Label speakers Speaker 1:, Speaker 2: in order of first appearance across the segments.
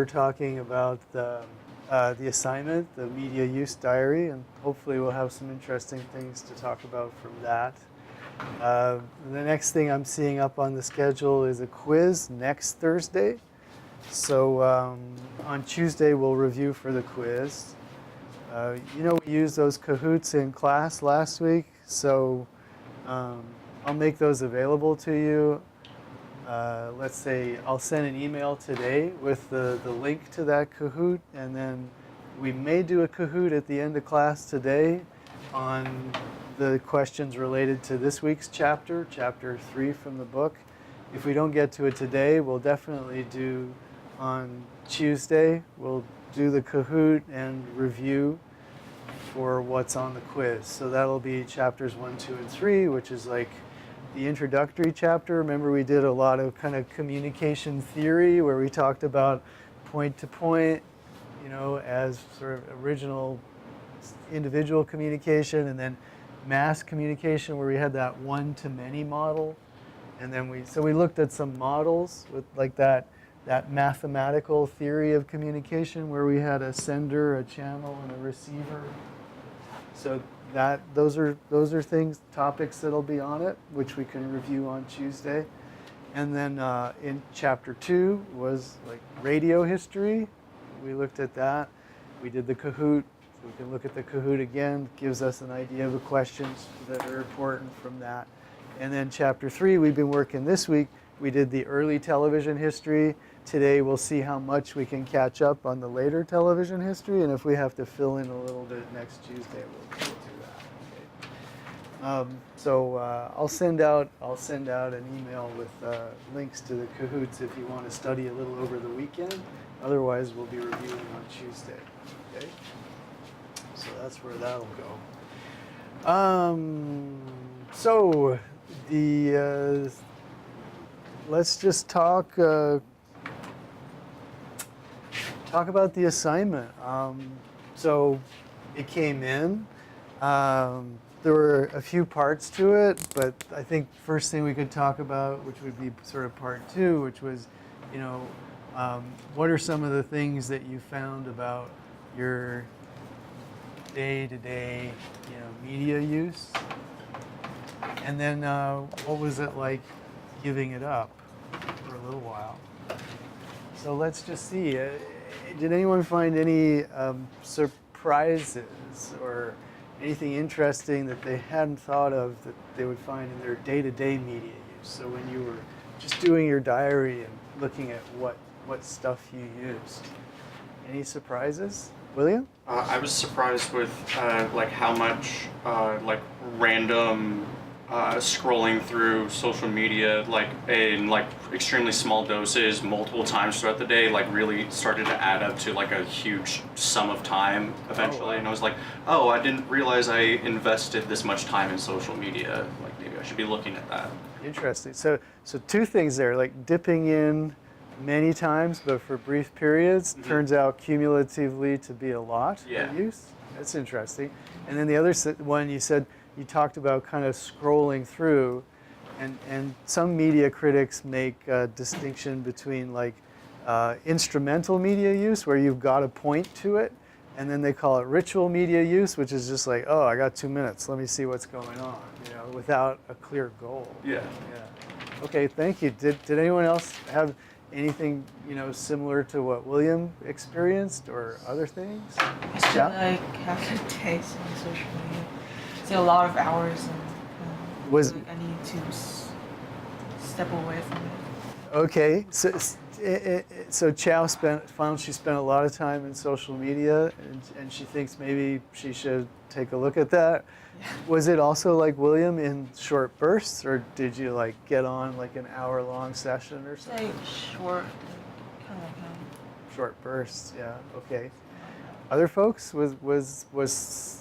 Speaker 1: we're talking about the assignment, the media use diary, and hopefully we'll have some interesting things to talk about from that. The next thing I'm seeing up on the schedule is a quiz next Thursday. So on Tuesday, we'll review for the quiz. We used those Kahoots in class last week, so I'll make those available to you. Let's say I'll send an email today with the link to that Kahoot, and then we may do a Kahoot at the end of class today on the questions related to this week's chapter, chapter 3 from the book. If we don't get to it today, we'll definitely do on Tuesday. We'll do the Kahoot and review for what's on the quiz. So that'll be chapters 1, 2, and 3, which is like the introductory chapter. Remember, we did a lot of kind of communication theory where we talked about point to point, as sort of original individual communication, and then mass communication where we had that one-to-many model. And then we looked at some models with like that mathematical theory of communication where we had a sender, a channel, and a receiver. So those are topics that'll be on it, which we can review on Tuesday. And then in chapter 2 was like radio history. We looked at that. We did the Kahoot. We can look at the Kahoot again. Gives us an idea of the questions that are important from that. And then chapter 3, we've been working this week. We did the early television history. Today we'll see how much we can catch up on the later television history, and if we have to fill in a little bit next Tuesday, we'll do that. Okay. I'll send out an email with links to the Kahoots if you want to study a little over the weekend. Otherwise, we'll be reviewing on Tuesday. Okay. So that's where that'll go. Let's just talk about the assignment. So it came in. There were a few parts to it, but I think first thing we could talk about, which would be sort of part 2, which was, what are some of the things that you found about your day-to-day, media use? And then what was it like giving it up for a little while? So let's just see. Did anyone find any surprises or anything interesting that they hadn't thought of that they would find in their day-to-day media use? So when you were just doing your diary and looking at what stuff you used. Any surprises? William?
Speaker 2: I was surprised with how much random scrolling through social media in extremely small doses multiple times throughout the day really started to add up to a huge sum of time eventually. Oh, wow. And I was like, oh, I didn't realize I invested this much time in social media. Maybe I should be looking at that.
Speaker 1: Interesting. So two things there, dipping in many times but for brief periods, mm-hmm. turns out cumulatively to be a lot of use. That's interesting. And then the other one you said, you talked about kind of scrolling through, and some media critics make a distinction between instrumental media use, where you've got a point to it, and then they call it ritual media use, which is just oh, I got 2 minutes, let me see what's going on, without a clear goal.
Speaker 2: Yeah.
Speaker 1: Okay, thank you. Did anyone else have anything similar to what William experienced or other things?
Speaker 3: I spent half a day on social media. It's a lot of hours, and I need to step away from it.
Speaker 1: Okay, so Chow found she spent a lot of time in social media, and she thinks maybe she should take a look at that. Yeah. Was it also like William in short bursts, or did you get on an hour-long session or something?
Speaker 3: Short, kind of
Speaker 1: short bursts. Yeah. Okay. Other folks, is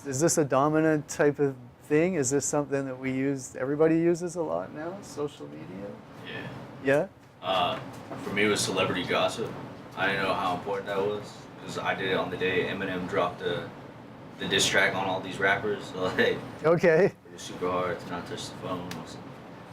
Speaker 1: this a dominant type of thing? Is this something that everybody uses a lot now, social media?
Speaker 4: Yeah.
Speaker 1: Yeah?
Speaker 4: For me, it was celebrity gossip. I didn't know how important that was, because I did it on the day Eminem dropped the diss track on all these rappers. So,
Speaker 1: okay.
Speaker 4: It was super hard to not touch the phone.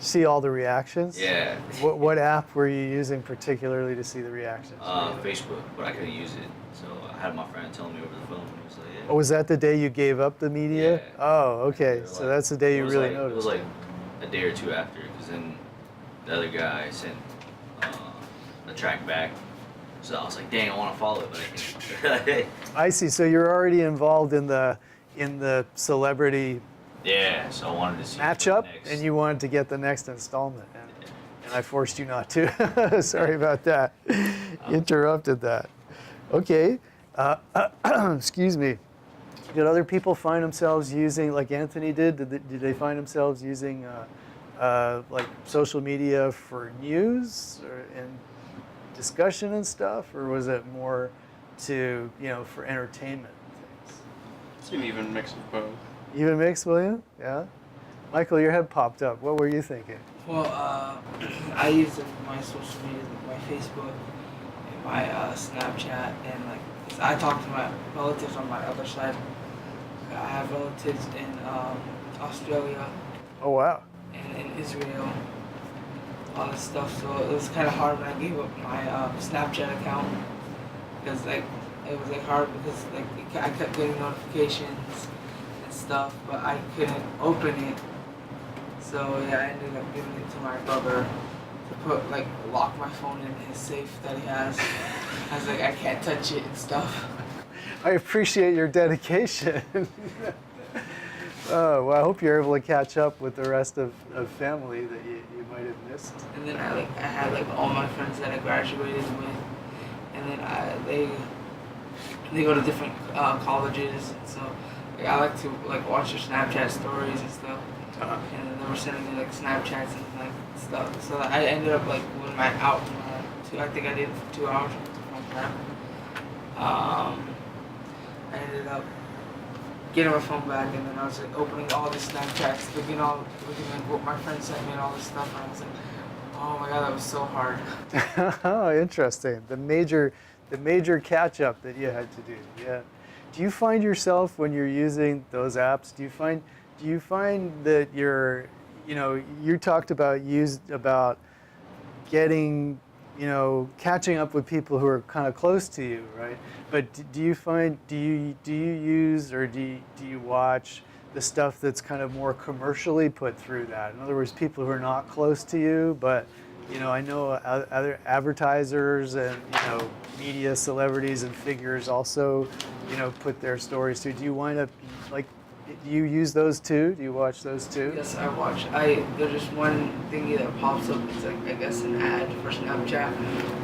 Speaker 1: See all the reactions?
Speaker 4: Yeah.
Speaker 1: What app were you using particularly to see the reactions?
Speaker 4: Facebook, but I couldn't use it, so I had my friend telling me over the phone. He was like, "Yeah."
Speaker 1: Oh, was that the day you gave up the media?
Speaker 4: Yeah.
Speaker 1: Oh, okay.
Speaker 4: They were
Speaker 1: So
Speaker 4: like-
Speaker 1: that's the day
Speaker 4: it
Speaker 1: you
Speaker 4: was
Speaker 1: really
Speaker 4: like,
Speaker 1: noticed.
Speaker 4: It was like a day or two after, because then the other guy sent a track back. So I was like, dang, I want to follow it, but I can't.
Speaker 1: I see. So you're already involved in the celebrity
Speaker 4: Yeah, so I wanted to see
Speaker 1: matchup,
Speaker 4: next.
Speaker 1: and you wanted to get the next installment, and I forced you not to. Sorry about that. Interrupted that. Okay. Excuse me. Did other people find themselves using, like Anthony did? Did they find themselves using like social media for news and discussion and stuff, or was it more to for entertainment things?
Speaker 2: It's an even mix of both.
Speaker 1: Even mixed, William? Yeah. Michael, your head popped up. What were you thinking?
Speaker 5: Well, I use my social media, like my Facebook and my Snapchat, and like I talk to my relatives on my other side. I have relatives in Australia
Speaker 1: Oh wow.
Speaker 5: and in Israel, all this stuff. So it was kind of hard when I gave up my Snapchat account because like it was like hard because like I kept getting notifications and stuff, but I couldn't open it. So yeah, I ended up giving it to my brother to put like lock my phone in his safe that he has. I was like, I can't touch it and stuff.
Speaker 1: I appreciate your dedication. Oh, well, I hope you're able to catch up with the rest of family that you might have missed.
Speaker 5: And then I had like all my friends that I graduated with, and then they go to different colleges, and so like, I like to like watch their Snapchat stories and stuff. And then they were sending me like Snapchats and like stuff. So I ended up like when my out, I think I did it for 2 hours with my friend. I ended up getting my phone back, and then I was like opening all these Snapchats, looking like what my friend sent me and all this stuff, and I was like, oh my god, that was so hard.
Speaker 1: Oh, interesting. The major catch up that you had to do. Yeah. Do you find yourself when you're using those apps? Do you find that you talked about getting, catching up with people who are kind of close to you, right? But do you use or do you watch the stuff that's kind of more commercially put through that? In other words, people who are not close to you, but I know other advertisers and media celebrities and figures also put their stories through. Do you wind up like? Do you use those too? Do you watch those too?
Speaker 5: Yes, I watch. There's just one thingy that pops up. It's like I guess an ad for Snapchat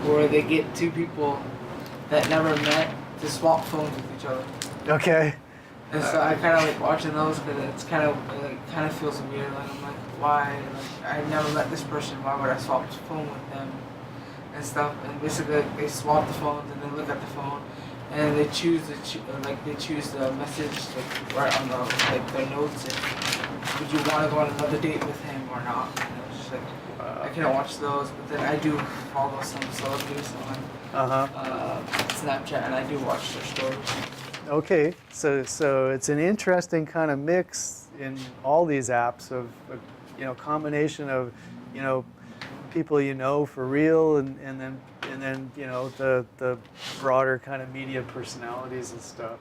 Speaker 5: where they get two people that never met to swap phones with each other.
Speaker 1: Okay.
Speaker 5: And so I kind of like watching those because it's kind of feels weird. Like I'm like, why? Like I never met this person. Why would I swap the phone with them and stuff? And basically they swap the phones and they look at the phone. And they choose the message like right on their notes. And would you want to go on another date with him or not? And it was just like I can't watch those, but then I do follow some celebrities on Snapchat, and I do watch their stories.
Speaker 1: Okay, so it's an interesting kind of mix in all these apps of combination of people for real and then the broader kind of media personalities and stuff,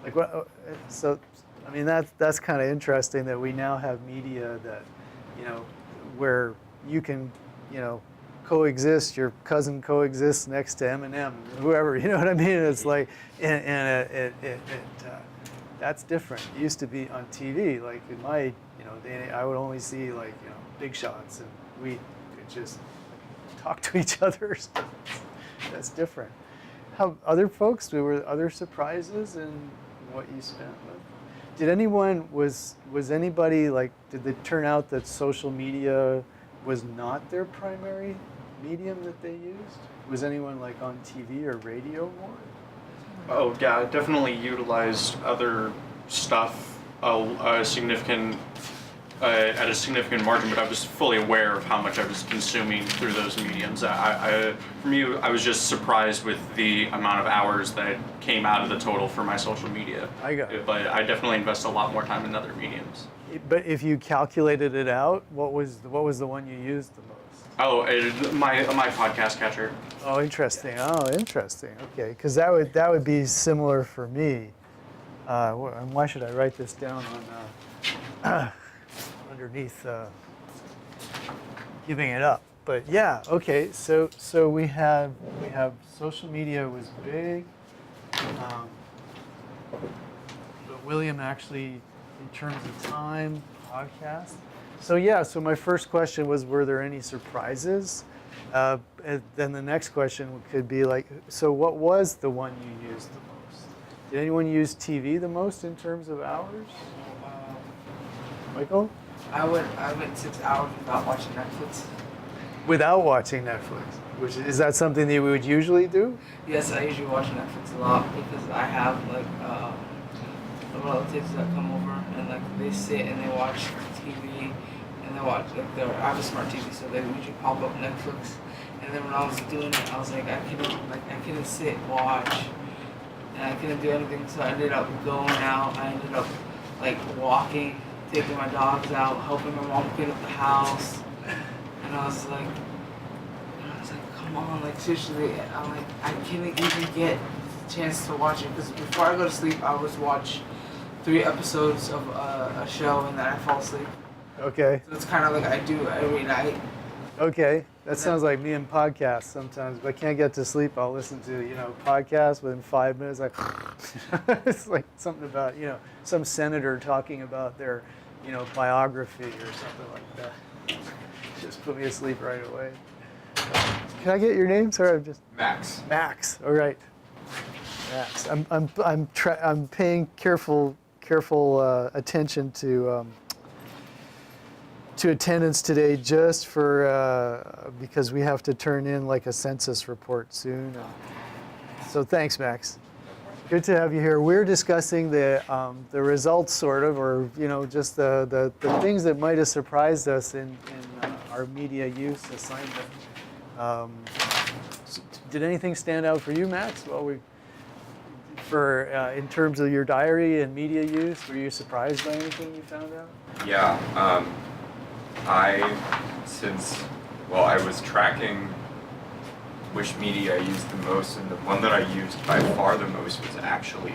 Speaker 1: like what. So I mean that's kind of interesting that we now have media that where you can coexist. Your cousin coexists next to Eminem, whoever, you know what I mean? It's like and that's different. It used to be on TV, like in my day, I would only see like big shots, and we could just talk to each other. That's different. How other folks? Were other surprises in what you spent with? Did anyone was anybody like? Did it turn out that social media was not their primary medium that they used? Was anyone like on TV or radio more?
Speaker 2: Oh yeah, I definitely utilized other stuff a significant at a significant margin, but I was fully aware of how much I was consuming through those mediums. For me, I was just surprised with the amount of hours that came out of the total for my social media.
Speaker 1: I got it.
Speaker 2: But I definitely invest a lot more time in other mediums.
Speaker 1: But if you calculated it out, what was the one you used the most?
Speaker 2: Oh, my podcast catcher.
Speaker 1: Oh, interesting. Oh, interesting. Okay, because that would be similar for me. And why should I write this down on underneath giving it up? But yeah, okay. So we have social media was big. But William actually, in terms of time, podcast. So yeah, so my first question was, were there any surprises? And then the next question could be like, so what was the one you used the most? Did anyone use TV the most in terms of hours? Michael?
Speaker 5: I went 6 hours without watching Netflix.
Speaker 1: Without watching Netflix, which is that something that you would usually do?
Speaker 5: Yes, I usually watch Netflix a lot because I have like relatives that come over and like they sit and they watch TV and they watch like I have a smart TV, so they usually pop up Netflix. And then when I was doing it, I was like I couldn't sit watch, and I couldn't do anything. So I ended up going out. I ended up like walking, taking my dogs out, helping my mom clean up the house, and I was like, come on, like seriously, I'm like I can't even get a chance to watch it because before I go to sleep, I always watch 3 episodes of a show and then I fall asleep.
Speaker 1: Okay.
Speaker 5: So it's kind of like I do every night.
Speaker 1: Okay. That sounds like me and podcasts sometimes. If I can't get to sleep, I'll listen to, podcasts within 5 minutes. Like, it's like something about, some senator talking about their, biography or something like that. Just put me to sleep right away. Can I get your name? Sorry, I'm just
Speaker 6: Max.
Speaker 1: Max. All right. Max. I'm paying careful attention to attendance today, just for because we have to turn in like a census report soon. So thanks, Max. Good to have you here. We're discussing the results, sort of, or just the things that might have surprised us in our media use assignment. Did anything stand out for you, Max? In terms of your diary and media use, were you surprised by anything you found out?
Speaker 6: Yeah, I was tracking which media I used the most, and the one that I used by far the most was actually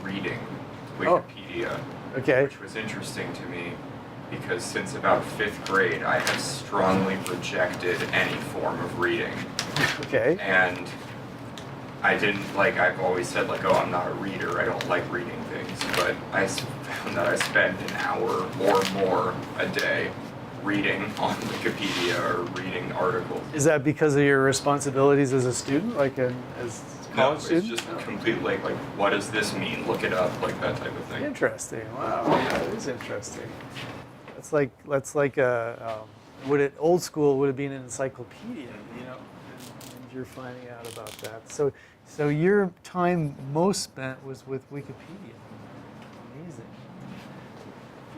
Speaker 6: reading Wikipedia.
Speaker 1: Okay.
Speaker 6: Which was interesting to me because since about 5th grade, I have strongly rejected any form of reading.
Speaker 1: Okay.
Speaker 6: And I didn't, I've always said, I'm not a reader, I don't like reading things, but I found that I spend an hour or more a day reading on Wikipedia or reading articles.
Speaker 1: Is that because of your responsibilities as a student, as a college student?
Speaker 6: It's just complete, what does this mean? Look it up, that type of thing.
Speaker 1: Interesting. Wow, that is interesting. That's like old school would have been an encyclopedia, and you're finding out about that. So your time most spent was with Wikipedia. Amazing.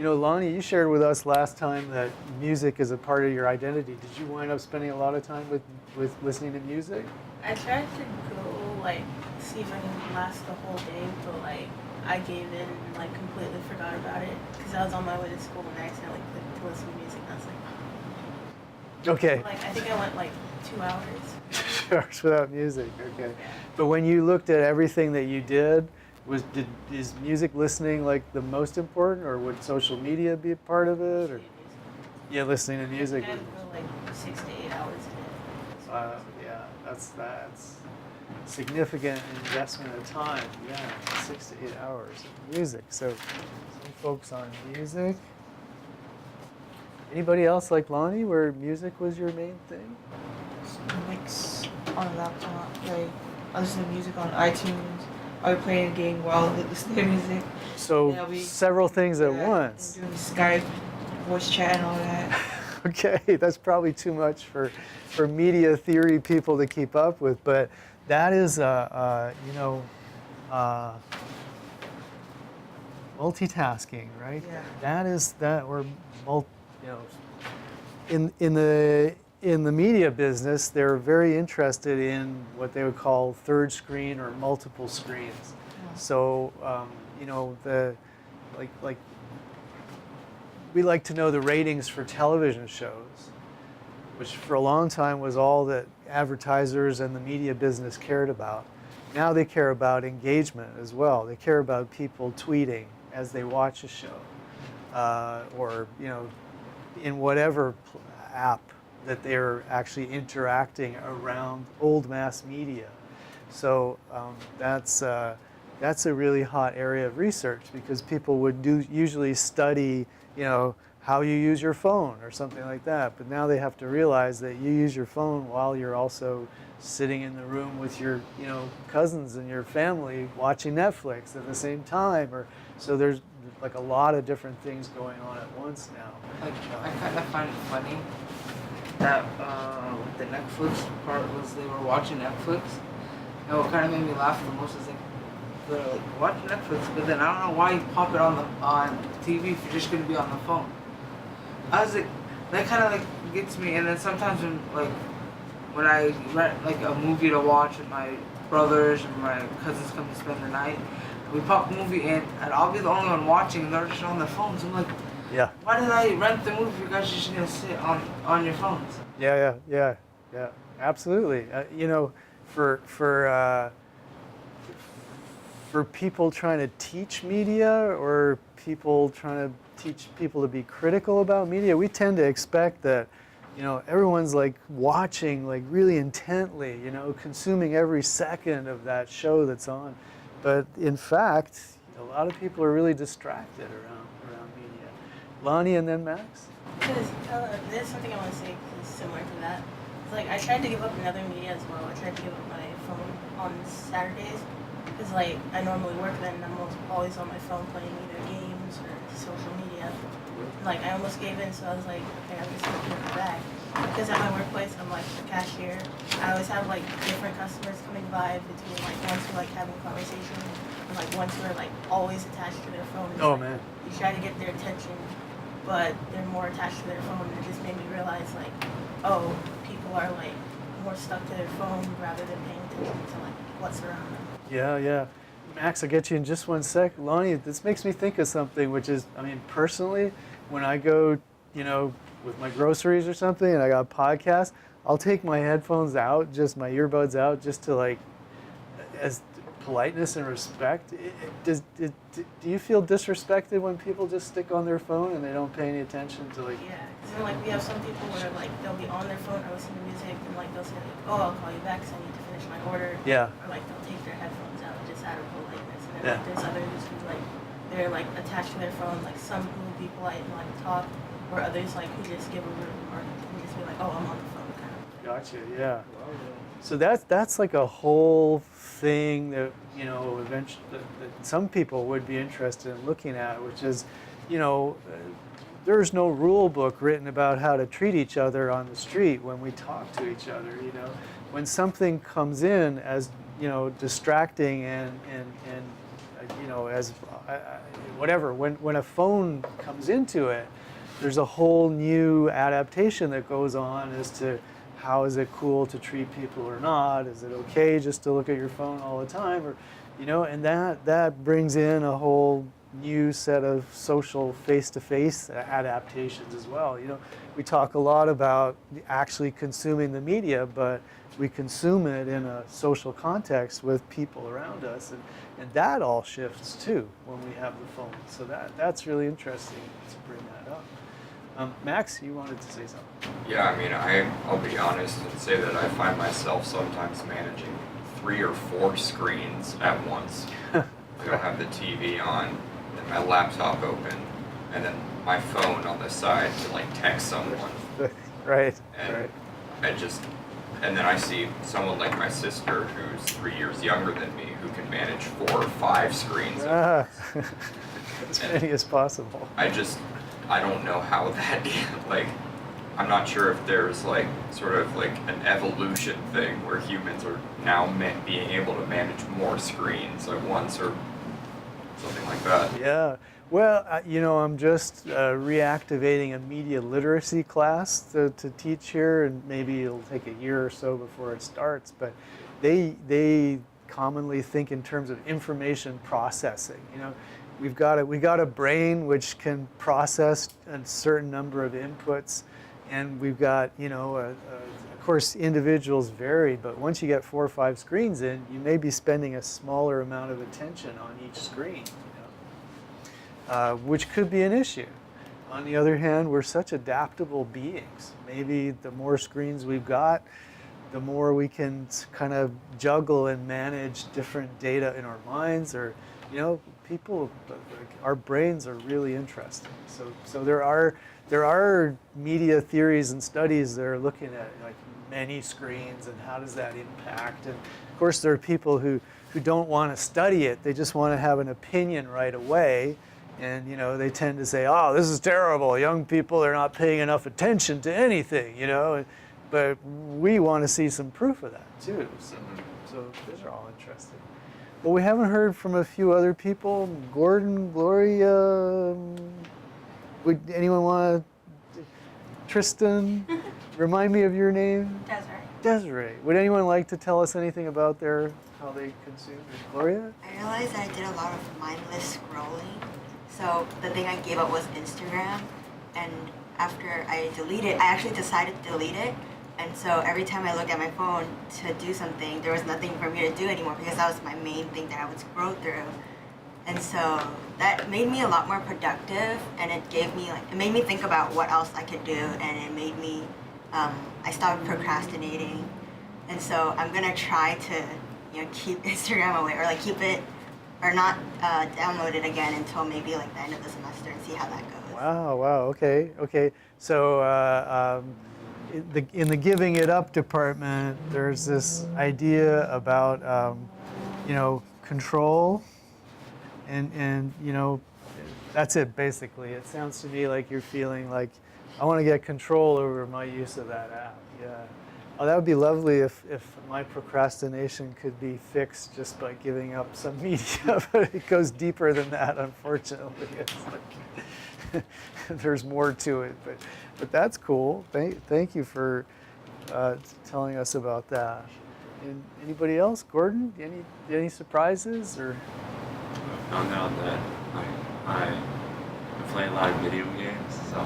Speaker 1: Lonnie, you shared with us last time that music is a part of your identity. Did you wind up spending a lot of time with listening to music?
Speaker 3: I tried to go see if I can last the whole day, but I gave in and completely forgot about it because I was on my way to school and I accidentally clicked to listen to music and I was like,
Speaker 1: okay.
Speaker 3: I think I went 2 hours.
Speaker 1: 2 hours without music. Okay. But when you looked at everything that you did, is music listening the most important, or would social media be a part of it? Or yeah, listening to music.
Speaker 3: I go 6 to 8 hours a day.
Speaker 1: Yeah, that's significant investment of time. Yeah, 6 to 8 hours of music. So some folks on music. Anybody else like Lonnie, where music was your main thing?
Speaker 3: Mix on a laptop. I listen to music on iTunes. I would play a game while listening to music.
Speaker 1: So several things at once.
Speaker 3: Doing Skype, voice chat, and all that.
Speaker 1: Okay, that's probably too much for media theory people to keep up with, but that is, multitasking, right?
Speaker 5: Yeah.
Speaker 1: That is that or you know, in the media business, they're very interested in what they would call third screen or multiple screens. So you know, the like we like to know the ratings for television shows, which for a long time was all that advertisers and the media business cared about. Now they care about engagement as well. They care about people tweeting as they watch a show, or you know, in whatever app that they're actually interacting around old mass media. So that's a really hot area of research, because people would usually study, you know, how you use your phone or something like that. But now they have to realize that you use your phone while you're also sitting in the room with your, you know, cousins and your family watching Netflix at the same time. Or so there's like a lot of different things going on at once now.
Speaker 5: Like, I kind of find it funny that the Netflix part was they were watching Netflix. And what kind of made me laugh the most is like, they're like watching Netflix, but then I don't know why you pop it on TV if you're just gonna be on the phone. I was like, that kind of like gets me. And then sometimes when I rent like a movie to watch with my brothers and my cousins come to spend the night, we pop the movie in, and I'll be the only one watching, and they're just on their phones. I'm like,
Speaker 1: Yeah.
Speaker 5: why did I rent the movie if you guys are just gonna sit on your phones?
Speaker 1: Yeah, absolutely. You know, for people trying to teach media, or people trying to teach people to be critical about media, we tend to expect that, you know, everyone's like watching like really intently, you know, consuming every second of that show that's on. But in fact, a lot of people are really distracted around media. Lonnie and then Max?
Speaker 3: Because there's something I want to say that's similar to that. It's like I tried to give up another media as well. I tried to give up my phone on Saturdays, because like I normally work then, and I'm always on my phone playing either games or social media. Like I almost gave in, so I was like, okay, I'm just gonna give it back. Because at my workplace, I'm like the cashier. I always have like different customers coming by, between like ones who like having a conversation and like ones who are like always attached to their phone. It's
Speaker 1: Oh
Speaker 3: like,
Speaker 1: man.
Speaker 3: you try to get their attention, but they're more attached to their phone. And it just made me realize like, oh, people are like more stuck to their phone rather than paying attention to like what's around them.
Speaker 1: Yeah. Max, I'll get you in just one sec. Lonnie, this makes me think of something, which is, I mean, personally, when I go, you know, with my groceries or something and I got a podcast, I'll take my headphones out, just my earbuds out, just to like, as politeness and respect. Do you feel disrespected when people just stick on their phone and they don't pay any attention to like?
Speaker 3: Yeah, because like we have some people where like they'll be on their phone or listening to music, and like they'll say like, oh, I'll call you back because I need to finish my order.
Speaker 1: Yeah.
Speaker 3: Or like they'll take their headphones out just out of politeness. And then
Speaker 1: Yeah.
Speaker 3: like there's others who like they're like attached to their phone. Like some who will be polite and like talk, or others like who just give a rude remark and just be like, oh, I'm on the phone kind of.
Speaker 1: Gotcha. Yeah. So that's like a whole thing that, you know, eventually that some people would be interested in looking at, which is, you know, there's no rule book written about how to treat each other on the street when we talk to each other. You know, when something comes in as, you know, distracting and you know, as whatever, when a phone comes into it, there's a whole new adaptation that goes on as to how is it cool to treat people or not? Is it okay just to look at your phone all the time? Or, you know, and that brings in a whole new set of social face-to-face adaptations as well. You know, we talk a lot about actually consuming the media, but we consume it in a social context with people around us, and that all shifts too when we have the phone. So that's really interesting to bring that up. Max, you wanted to say something?
Speaker 6: Yeah, I mean, I'll be honest and say that I find myself sometimes managing 3 or 4 screens at once. I'll have the TV on, then my laptop open, and then my phone on the side to like text someone.
Speaker 1: Right.
Speaker 6: And and then I see someone like my sister who's 3 years younger than me who can manage 4 or 5 screens.
Speaker 1: As many as possible.
Speaker 6: I don't know how that, like, I'm not sure if there's like sort of like an evolution thing where humans are now being able to manage more screens at once, or something like that.
Speaker 1: Yeah. Well, I'm just reactivating a media literacy class to teach here, and maybe it'll take a year or so before it starts. But they commonly think in terms of information processing. We got a brain which can process a certain number of inputs, and we've got of course individuals vary, but once you get 4 or 5 screens in, you may be spending a smaller amount of attention on each screen. Which could be an issue. On the other hand, we're such adaptable beings. Maybe the more screens we've got, the more we can kind of juggle and manage different data in our minds, or people, our brains are really interesting. So there are media theories and studies that are looking at like many screens and how does that impact. And of course, there are people who don't want to study it. They just want to have an opinion right away. And they tend to say, "Oh, this is terrible. Young people are not paying enough attention to anything." But we want to see some proof of that too. So those are all interesting. But we haven't heard from a few other people. Gordon, Gloria. Would anyone want to? Tristan, remind me of your name. Desiree. Would anyone like to tell us anything about how they consume? Gloria?
Speaker 7: I realized that I did a lot of mindless scrolling. So the thing I gave up was Instagram, and after I actually decided to delete it. And so every time I looked at my phone to do something, there was nothing for me to do anymore because that was my main thing that I would scroll through. And so that made me a lot more productive, and it made me think about what else I could do, and it made me, I stopped procrastinating. And so I'm gonna try to, keep Instagram away, or keep it, or not download it again until maybe the end of the semester and see how that goes.
Speaker 1: Wow. Okay. So in the giving it up department, there's this idea about control, and that's it basically. It sounds to me like you're feeling like I want to get control over my use of that app. Yeah. Oh, that would be lovely if my procrastination could be fixed just by giving up some media, but it goes deeper than that, unfortunately. It's there's more to it, but that's cool. Thank you for telling us about that. And anybody else? Gordon, any surprises or?
Speaker 8: I found out that I play a lot of video games, so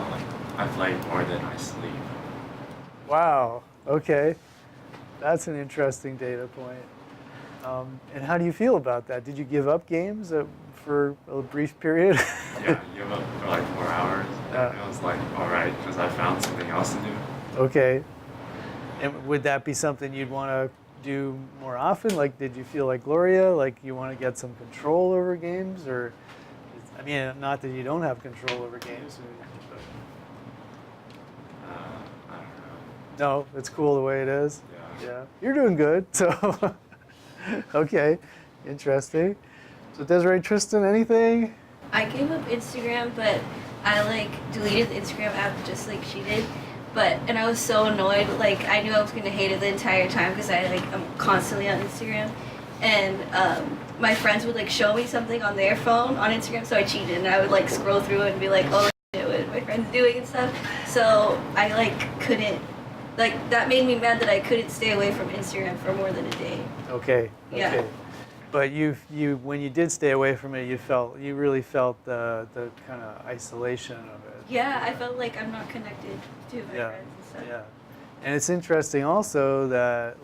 Speaker 8: I play more than I sleep.
Speaker 1: Wow. Okay, that's an interesting data point. And how do you feel about that? Did you give up games for a brief period?
Speaker 8: Yeah, I gave up for 4 hours. And it was all right, because I found something else to do.
Speaker 1: Okay. And would that be something you'd want to do more often? Did you feel like Gloria, you want to get some control over games? Or, I mean, not that you don't have control over games. But
Speaker 8: I don't
Speaker 1: no,
Speaker 8: know.
Speaker 1: it's cool the way it is.
Speaker 8: Yeah.
Speaker 1: You're doing good. So, okay, interesting. So Desiree, Tristan, anything?
Speaker 9: I gave up Instagram, but I deleted the Instagram app just like she did. And I was so annoyed. I knew I was gonna hate it the entire time because I'm constantly on Instagram, and my friends would show me something on their phone on Instagram, so I cheated and I would scroll through it and be like, oh, what my friend's doing and stuff. So I couldn't. That made me mad that I couldn't stay away from Instagram for more than a day.
Speaker 1: Okay.
Speaker 9: Yeah.
Speaker 1: But you when you did stay away from it, you really felt the kind of isolation of it.
Speaker 9: Yeah, I felt like I'm not connected to my friends and stuff.
Speaker 1: Yeah. And it's interesting also that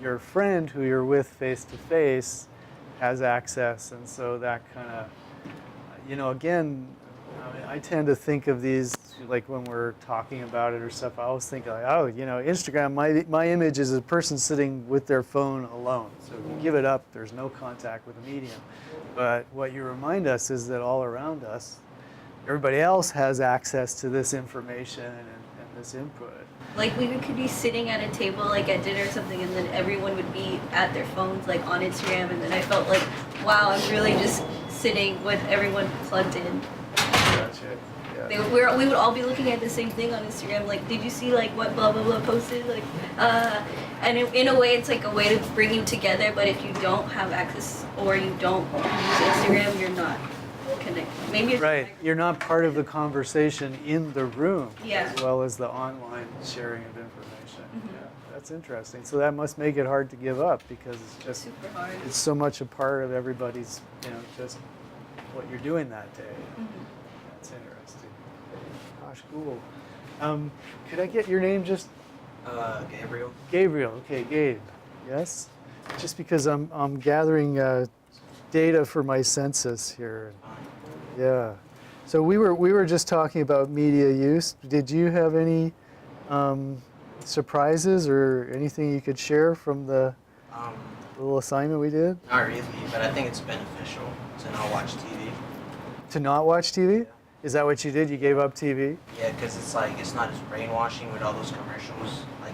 Speaker 1: your friend who you're with face to face has access, and so that kind of again, I tend to think of these when we're talking about it or stuff. I always think Instagram. My image is a person sitting with their phone alone. So if you give it up, there's no contact with the medium. But what you remind us is that all around us, everybody else has access to this information and this input.
Speaker 9: We could be sitting at a table at dinner or something, and then everyone would be at their phones on Instagram, and then I felt wow, I'm really just sitting with everyone plugged in.
Speaker 1: Gotcha. Yeah.
Speaker 9: We would all be looking at the same thing on Instagram. Like, did you see like what blah blah blah posted? Like, and in a way, it's like a way to bring you together. But if you don't have access or you don't use Instagram, you're not connected. Maybe it's
Speaker 1: Right. You're not part of the conversation in the room
Speaker 9: Yeah.
Speaker 1: as well as the online sharing of information.
Speaker 9: Mhm.
Speaker 1: Yeah, that's interesting. So that must make it hard to give up because it's just
Speaker 9: super hard.
Speaker 1: it's so much a part of everybody's, just what you're doing that day.
Speaker 9: Mhm.
Speaker 1: That's interesting. Gosh, cool. Could I get your name just?
Speaker 10: Gabriel.
Speaker 1: Gabriel. Okay, Gabe. Yes. Just because I'm gathering data for my census here. Yeah. So we were just talking about media use. Did you have any surprises or anything you could share from the little assignment we did?
Speaker 10: Not really, but I think it's beneficial to not watch TV.
Speaker 1: To not watch TV? Is that what you did? You gave up TV?
Speaker 10: Yeah, because it's like it's not as brainwashing with all those commercials. Like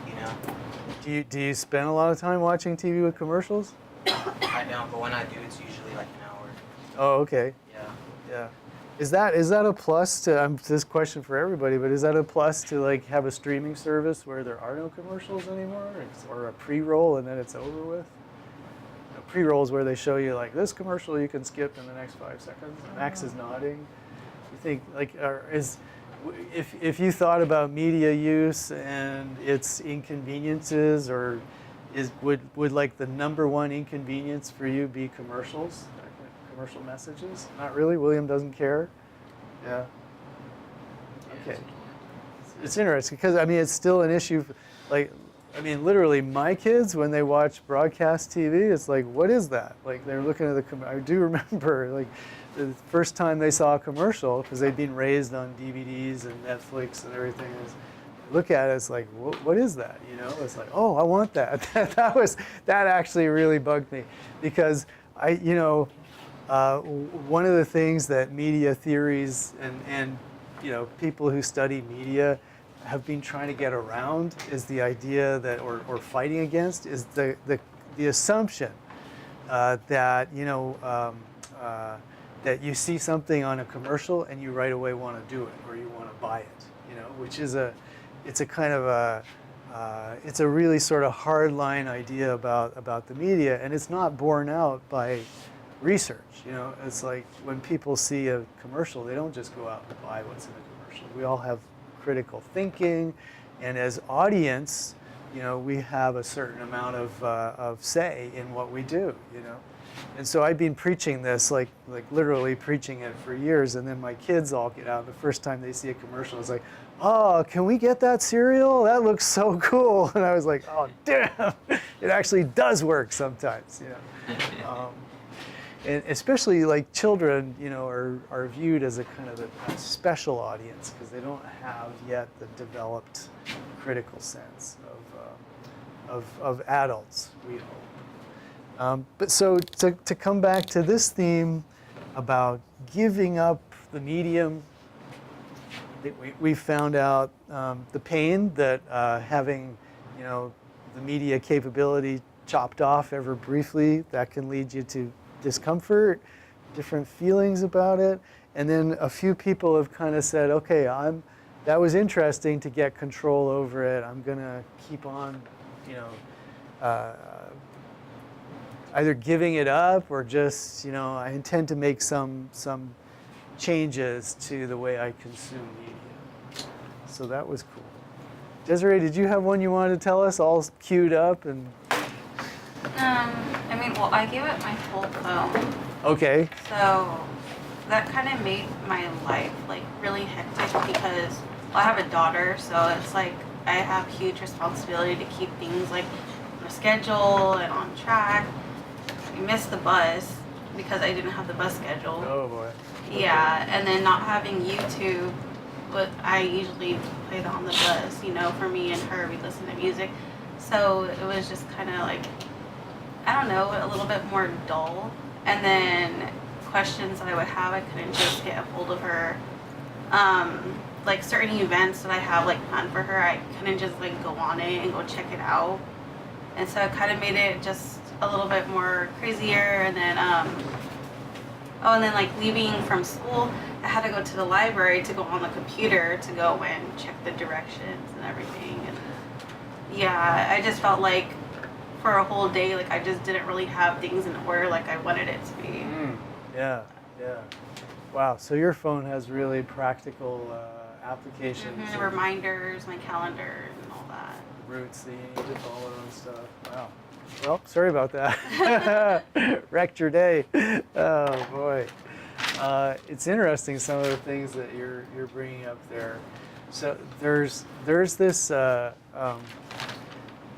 Speaker 1: Do you spend a lot of time watching TV with commercials?
Speaker 10: I don't, but when I do, it's usually like an hour.
Speaker 1: Oh, okay.
Speaker 10: Yeah.
Speaker 1: Yeah. Is that a plus to this question for everybody, but is that a plus to like have a streaming service where there are no commercials anymore or a pre-roll and then it's over with? Pre-roll is where they show you like this commercial you can skip in the next 5 seconds. Max is nodding. You think like if you thought about media use and its inconveniences or would like the number one inconvenience for you be commercials? Commercial messages? Not really. William doesn't care. Yeah. Okay. It's interesting because it's still an issue. Like, literally, my kids when they watch broadcast TV, it's like, what is that? Like they're looking at I do remember like the first time they saw a commercial because they'd been raised on DVDs and Netflix and everything. Look at it, it's like, what is that? It's like, oh, I want that. that actually really bugged me because one of the things that media theories and people who study media have been trying to get around is the idea that, or fighting against, is the assumption that that you see something on a commercial and you right away want to do it or you want to buy it, which is it's a kind of it's a really sort of hardline idea about the media, and it's not borne out by research. It's like when people see a commercial, they don't just go out and buy what's in the commercial. We all have critical thinking, and as audience, we have a certain amount of say in what we do. And so I've been preaching this, like literally preaching it for years, and then my kids all get out. The first time they see a commercial, it's like, oh, can we get that cereal? That looks so cool. And I was like, oh, damn, it actually does work sometimes. And especially like children, are viewed as a kind of a special audience because they don't have yet the developed critical sense of adults, we hope. But so to come back to this theme about giving up the medium, we found out the pain that having, the media capability chopped off ever briefly, that can lead you to discomfort, different feelings about it. And then a few people have kind of said, okay, that was interesting to get control over it. I'm going to keep on, either giving it up or just, I intend to make some changes to the way I consume media. So that was cool. Desiree, did you have one you wanted to tell us, all queued up? And
Speaker 11: I gave it my whole phone.
Speaker 1: okay.
Speaker 11: So that kind of made my life really hectic because I have a daughter, so it's like I have huge responsibility to keep things on a schedule and on track. I missed the bus because I didn't have the bus schedule.
Speaker 1: Oh boy.
Speaker 11: Yeah, and then not having YouTube, but I usually play that on the bus. For me and her, we listen to music. So it was just kind of I don't know, a little bit more dull. And then questions that I would have, I couldn't just get a hold of her. Certain events that I have planned for her, I couldn't just go on it and go check it out. And so it kind of made it just a little bit more crazier. And then Oh, and then like leaving from school, I had to go to the library to go on the computer to go and check the directions and everything. And yeah, I just felt like for a whole day, like I just didn't really have things in order like I wanted it to be.
Speaker 1: Yeah, yeah. Wow, so your phone has really practical applications.
Speaker 11: The reminders, my calendar, and all that.
Speaker 1: Routes that you need to follow and stuff. Wow. Well, sorry about that. Wrecked your day. Oh boy. It's interesting some of the things that you're bringing up there. So there's this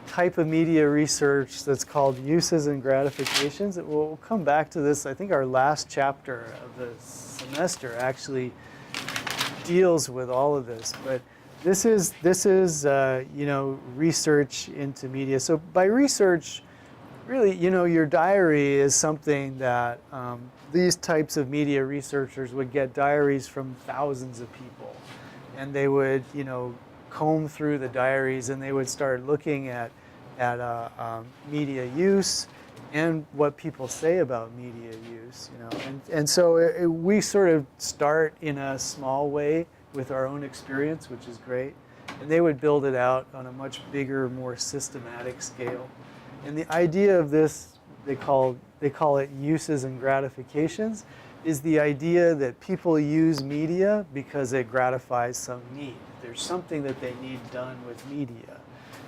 Speaker 1: type of media research that's called uses and gratifications. We'll come back to this. I think our last chapter of the semester actually deals with all of this, but this is research into media. So by research, really, your diary is something that these types of media researchers would get diaries from thousands of people, and they would comb through the diaries, and they would start looking at media use and what people say about media use. And so we sort of start in a small way with our own experience, which is great, and they would build it out on a much bigger, more systematic scale. And the idea of this, they call it uses and gratifications, is the idea that people use media because it gratifies some need. There's something that they need done with media.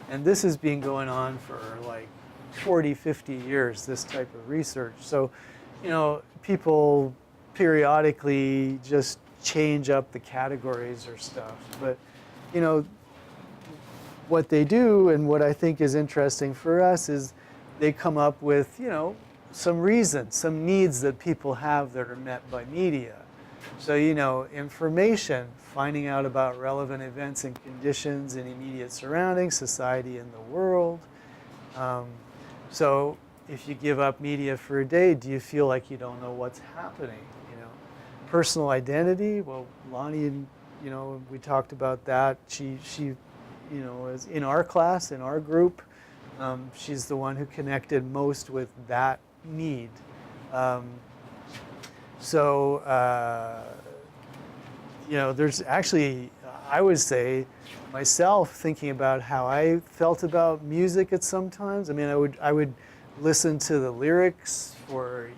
Speaker 1: And this has been going on for like 40, 50 years, this type of research. So, people periodically just change up the categories or stuff. But, what they do, and what I think is interesting for us, is they come up with, some reasons, some needs that people have that are met by media. So, information, finding out about relevant events and conditions in immediate surroundings, society and the world. So if you give up media for a day, do you feel like you don't know what's happening? Personal identity, well, Lonnie, we talked about that. She is in our class, in our group. She's the one who connected most with that need. There's actually, I would say, myself thinking about how I felt about music at some times. I mean, I would listen to the lyrics for,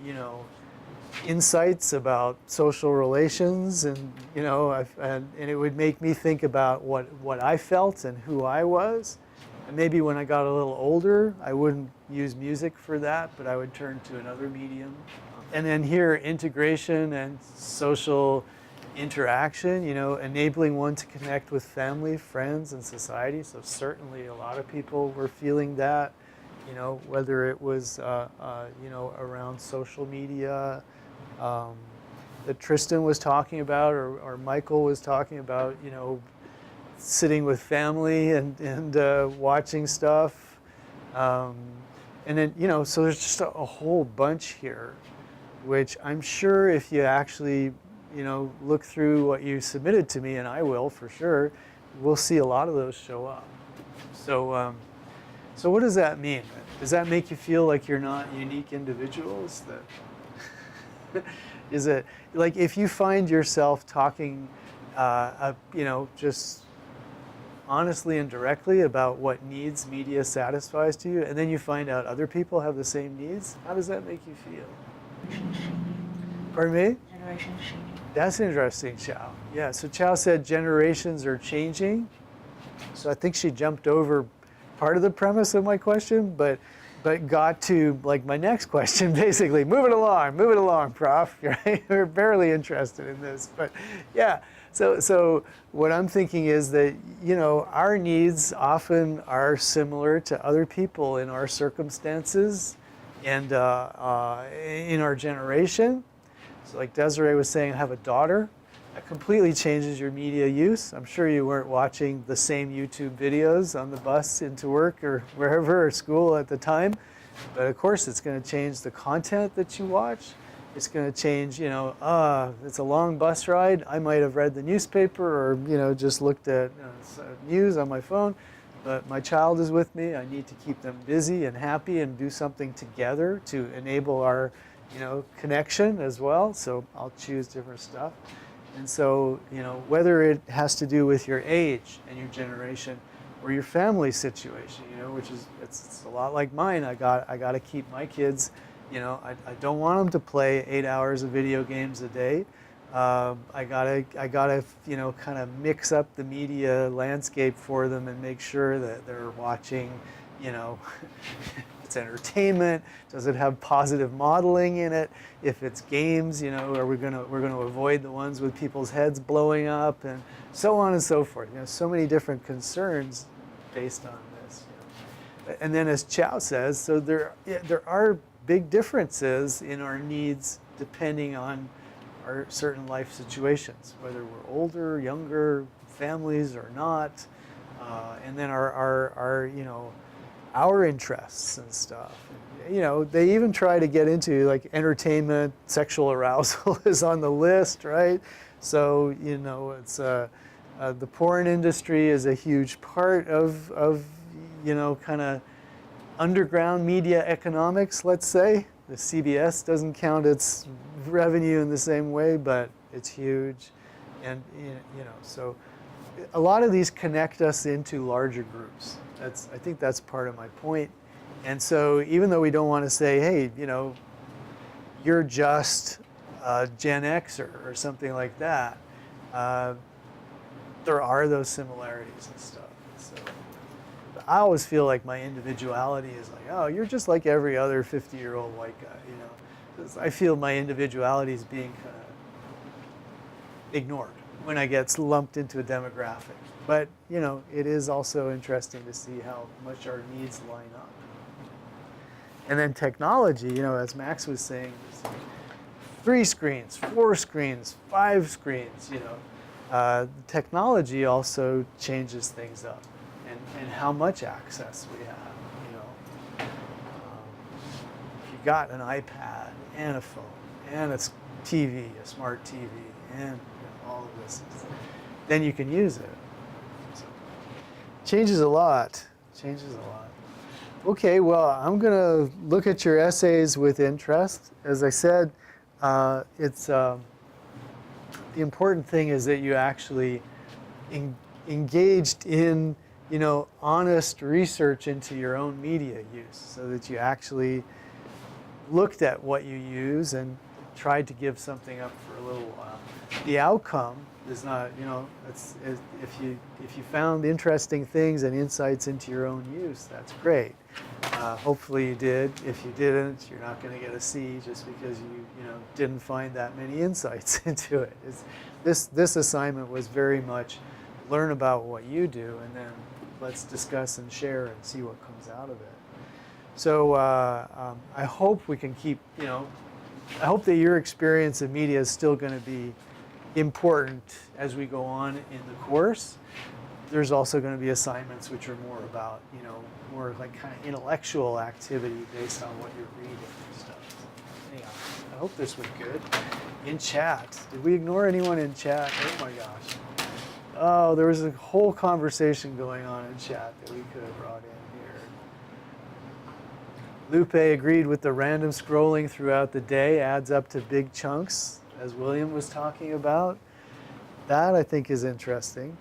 Speaker 1: insights about social relations, and and it would make me think about what I felt and who I was. And maybe when I got a little older, I wouldn't use music for that, but I would turn to another medium. And then here, integration and social interaction, enabling one to connect with family, friends, and society. So certainly a lot of people were feeling that, whether it was, around social media, that Tristan was talking about, or Michael was talking about, sitting with family and watching stuff. And then, so there's just a whole bunch here, which I'm sure if you actually, look through what you submitted to me, and I will for sure, we'll see a lot of those show up. So, so what does that mean? Does that make you feel like you're not unique individuals? That is it like if you find yourself talking, just honestly and directly about what needs media satisfies to you, and then you find out other people have the same needs, how does that make you feel? Pardon me?
Speaker 7: Generations changing.
Speaker 1: That's interesting, Chow. Yeah, so Chow said generations are changing. So I think she jumped over part of the premise of my question, but got to like my next question, basically. Move it along, Prof. Right? We're barely interested in this, but yeah. So what I'm thinking is that, our needs often are similar to other people in our circumstances and in our generation. So like Desiree was saying, I have a daughter. That completely changes your media use. I'm sure you weren't watching the same YouTube videos on the bus into work or wherever, or school at the time. But of course, it's going to change the content that you watch. It's going to change, it's a long bus ride. I might have read the newspaper or, just looked at news on my phone. But my child is with me. I need to keep them busy and happy and do something together to enable our, connection as well. So I'll choose different stuff. And so, whether it has to do with your age and your generation or your family situation, which is, it's a lot like mine. I got to keep my kids, I don't want them to play 8 hours of video games a day. I gotta kind of mix up the media landscape for them and make sure that they're watching, it's entertainment. Does it have positive modeling in it? If it's games, we're gonna avoid the ones with people's heads blowing up and so on and so forth. So many different concerns based on this. And then, as Chow says, so there are big differences in our needs depending on our certain life situations, whether we're older, younger, families or not, and then our interests and stuff. They even try to get into like entertainment, sexual arousal is on the list, right? So it's the porn industry is a huge part of kind of underground media economics, let's say. The CBS doesn't count its revenue in the same way, but it's huge. And, so a lot of these connect us into larger groups. I think that's part of my point. And so even though we don't want to say, hey, you're just Gen Xer or something like that, there are those similarities and stuff. So I always feel like my individuality is like, oh, you're just like every other 50-year-old white guy, 'Cause I feel my individuality is being kind of ignored when I get lumped into a demographic. But, it is also interesting to see how much our needs line up. And then technology, as Max was saying, is 3 screens, 4 screens, 5 screens, Technology also changes things up. And how much access we have, if you got an iPad and a phone and a TV, a smart TV, and all of this, then you can use it. So, changes a lot. Okay, well, I'm going to look at your essays with interest. As I said, it's the important thing is that you actually engaged in honest research into your own media use, so that you actually looked at what you use and tried to give something up for a little while. The outcome is not, if you found interesting things and insights into your own use, that's great. Hopefully you did. If you didn't, you're not going to get a C just because you didn't find that many insights into it. This assignment was very much learn about what you do, and then let's discuss and share and see what comes out of it. So I hope we can keep, I hope that your experience in media is still going to be important as we go on in the course. There's also going to be assignments which are more about, more like kind of intellectual activity based on what you're reading and stuff. So, anyhow, I hope this was good. In chat, did we ignore anyone in chat? Oh my gosh. Oh, there was a whole conversation going on in chat that we could have brought in here. Lupe agreed with the random scrolling throughout the day adds up to big chunks, as William was talking about. That I think is interesting,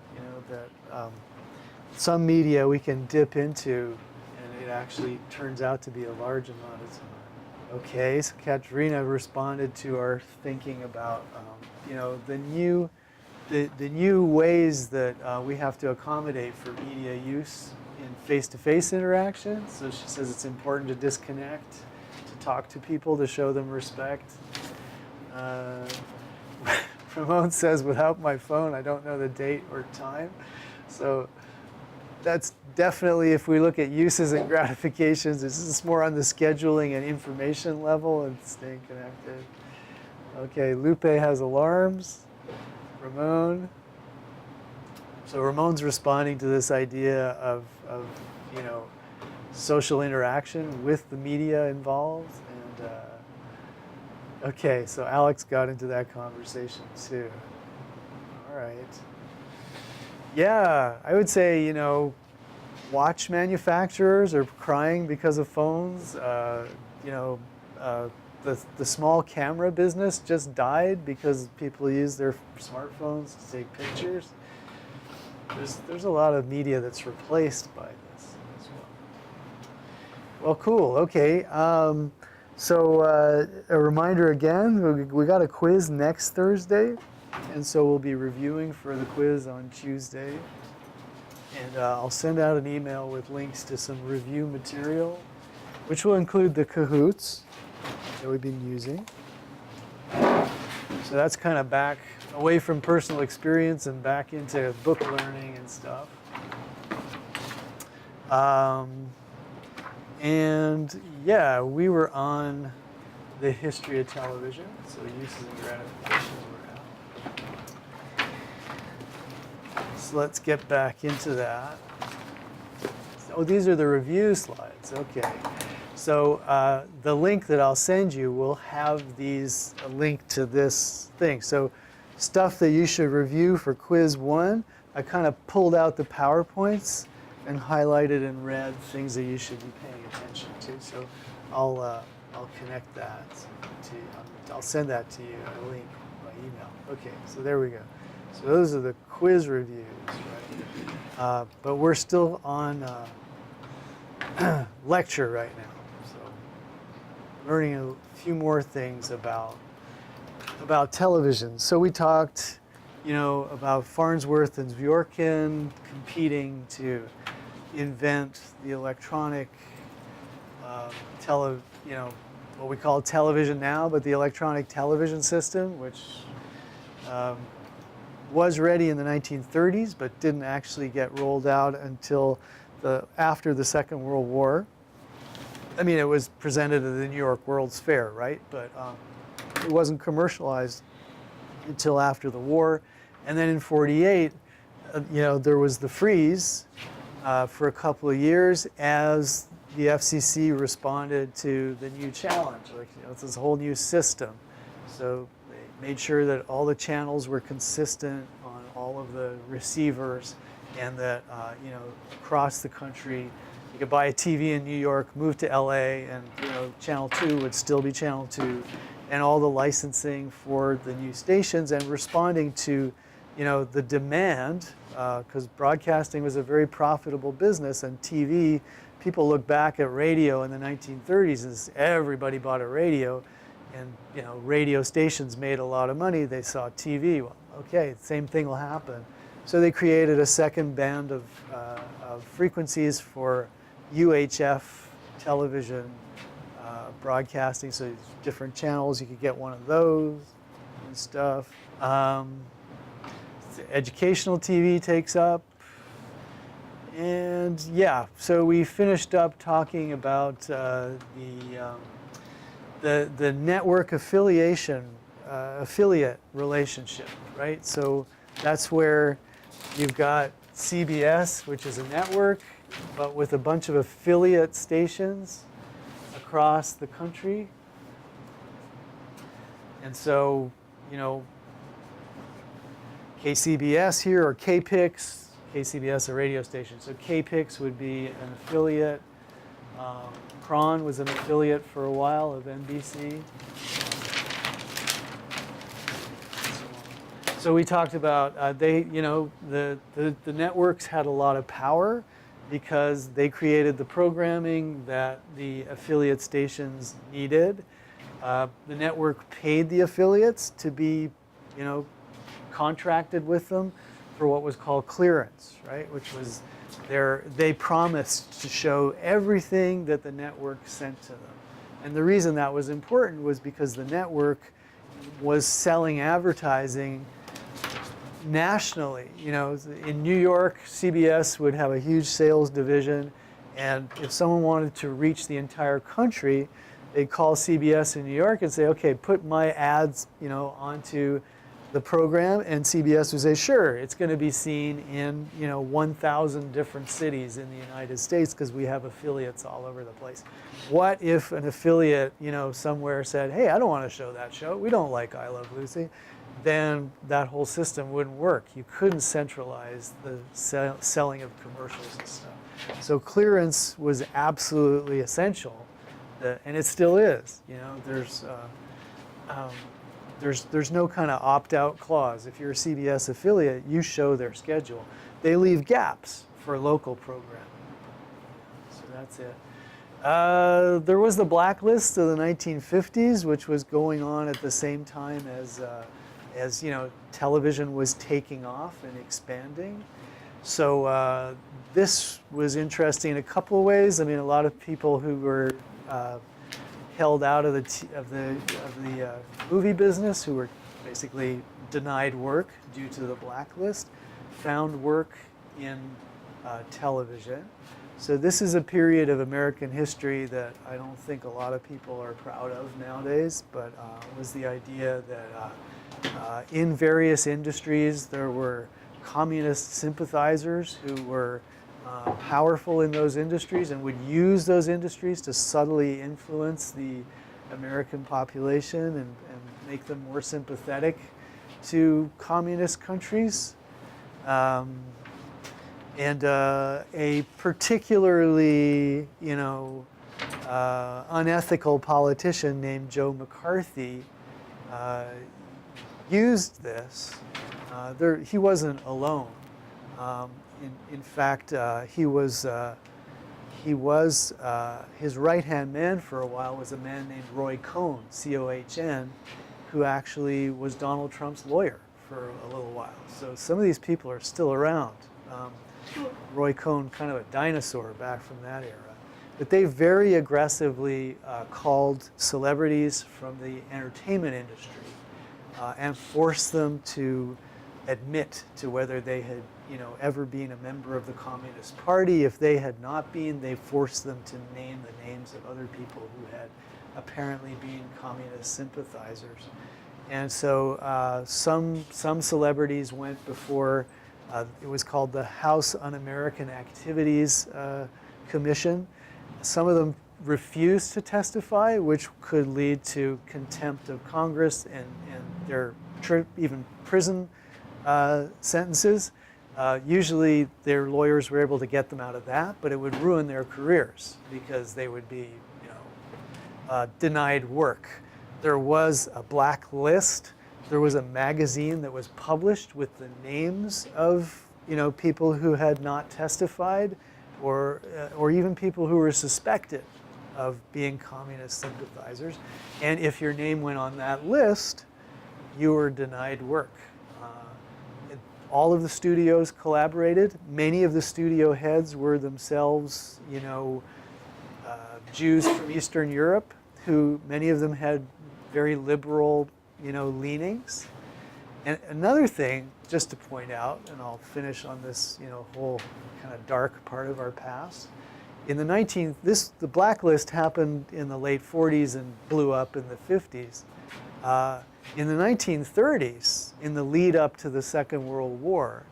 Speaker 1: that some media we can dip into and it actually turns out to be a large amount of time. Okay, so Katrina responded to our thinking about, the new ways that we have to accommodate for media use in face-to-face interaction. So she says it's important to disconnect, to talk to people, to show them respect. Ramon says, without my phone, I don't know the date or time. So that's definitely, if we look at uses and gratifications, this is more on the scheduling and information level and staying connected. Okay, Lupe has alarms. Ramon. So Ramon's responding to this idea of social interaction with the media involved. And okay, so Alex got into that conversation too. All right. Yeah, I would say, watch manufacturers are crying because of phones. the small camera business just died because people use their smartphones to take pictures. There's a lot of media that's replaced by this as well. Well, cool. Okay. So a reminder again, we got a quiz next Thursday, and so we'll be reviewing for the quiz on Tuesday. And I'll send out an email with links to some review material, which will include the Kahoots that we've been using. So that's kind of back away from personal experience and back into book learning and stuff. And yeah, we were on the history of television, so uses and gratifications were out. So let's get back into that. Oh, these are the review slides. Okay. So the link that I'll send you will have a link to this thing. So stuff that you should review for quiz 1, I kind of pulled out the PowerPoints and highlighted in red things that you should be paying attention to. So I'll connect that to you. I'll send that to you, a link by email. Okay, so there we go. So those are the quiz reviews, right? But we're still on lecture right now. So learning a few more things about television. So we talked, about Farnsworth and Dworkin competing to invent the electronic what we call television now, but the electronic television system, which was ready in the 1930s, but didn't actually get rolled out until after the Second World War. I mean, it was presented at the New York World's Fair, right? But it wasn't commercialized until after the war. And then in '48, there was the freeze for a couple of years as the FCC responded to the new challenge. It's this whole new system. So they made sure that all the channels were consistent on all of the receivers, and that across the country, you could buy a TV in New York, move to LA, and Channel 2 would still be Channel 2, and all the licensing for the new stations, and responding to the demand, because broadcasting was a very profitable business, and TV, people look back at radio in the 1930s as everybody bought a radio, and radio stations made a lot of money. They saw TV. Well, okay, same thing will happen. So they created a second band of frequencies for UHF television broadcasting. So different channels, you could get one of those and stuff. Educational TV takes up. And yeah, so we finished up talking about the network affiliate relationship, right? So that's where you've got CBS, which is a network, but with a bunch of affiliate stations across the country. And so, KCBS here, or KPIX, KCBS, a radio station. So KPIX would be an affiliate. KRON was an affiliate for a while of NBC. So we talked about the networks had a lot of power because they created the programming that the affiliate stations needed. The network paid the affiliates to be, contracted with them for what was called clearance, right? Which was they promised to show everything that the network sent to them. And the reason that was important was because the network was selling advertising nationally. In New York, CBS would have a huge sales division, and if someone wanted to reach the entire country, they'd call CBS in New York and say, okay, put my ads, onto the program, and CBS would say, sure, it's going to be seen in 1,000 different cities in the United States because we have affiliates all over the place. What if an affiliate, somewhere said, hey, I don't want to show that show. We don't like I Love Lucy. Then that whole system wouldn't work. You couldn't centralize the selling of commercials and stuff. So clearance was absolutely essential And it still is. You know, there's no kind of opt-out clause. If you're a CBS affiliate, you show their schedule. They leave gaps for local programming. So that's it. There was the blacklist of the 1950s, which was going on at the same time as you know, television was taking off and expanding. So this was interesting in a couple of ways. I mean, a lot of people who were held out of the movie business, who were basically denied work due to the blacklist, found work in television. So this is a period of American history that I don't think a lot of people are proud of nowadays, but was the idea that in various industries there were communist sympathizers who were powerful in those industries and would use those industries to subtly influence the American population and make them more sympathetic to communist countries. And a particularly, you know, unethical politician named Joe McCarthy used this. He wasn't alone. In fact, he was his right-hand man for a while was a man named Roy Cohn, C-O-H-N, who actually was Donald Trump's lawyer for a little while. So some of these people are still around. Roy Cohn, kind of a dinosaur back from that era. But they very aggressively called celebrities from the entertainment industry and forced them to admit to whether they had, you know, ever been a member of the Communist Party. If they had not been, they forced them to name the names of other people who had apparently been communist sympathizers. And so some celebrities went before. It was called the House Un-American Activities Commission. Some of them refused to testify, which could lead to contempt of Congress and their even prison sentences. Usually their lawyers were able to get them out of that, but it would ruin their careers because they would be, you know, denied work. There was a blacklist. There was a magazine that was published with the names of, you know, people who had not testified, or even people who were suspected of being communist sympathizers. And if your name went on that list, you were denied work. All of the studios collaborated. Many of the studio heads were themselves, you know, Jews from Eastern Europe, who many of them had very liberal, you know, leanings. And another thing, just to point out, and I'll finish on this, you know, whole kind of dark part of our past. In the the blacklist happened in the late 40s and blew up in the 50s. In the 1930s, in the lead up to the Second World War,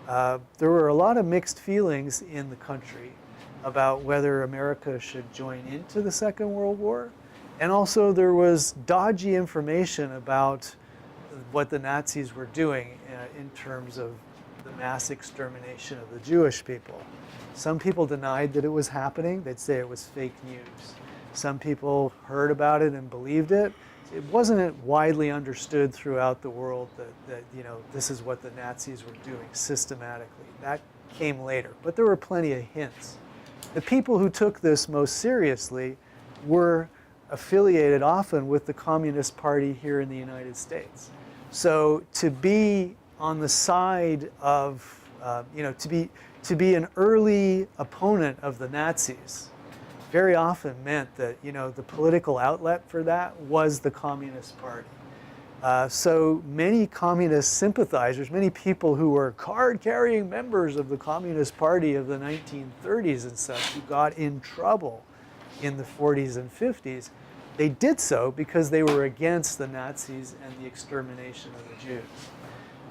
Speaker 1: there were a lot of mixed feelings in the country about whether America should join into the Second World War. And also there was dodgy information about what the Nazis were doing in terms of the mass extermination of the Jewish people. Some people denied that it was happening. They'd say it was fake news. Some people heard about it and believed it. It wasn't widely understood throughout the world that you know, this is what the Nazis were doing systematically. That came later, but there were plenty of hints. The people who took this most seriously were affiliated often with the Communist Party here in the United States. So to be on the side of, you know, to be an early opponent of the Nazis very often meant that, you know, the political outlet for that was the Communist Party. So many communist sympathizers, many people who were card-carrying members of the Communist Party of the 1930s and such, who got in trouble in the 40s and 50s, they did so because they were against the Nazis and the extermination of the Jews.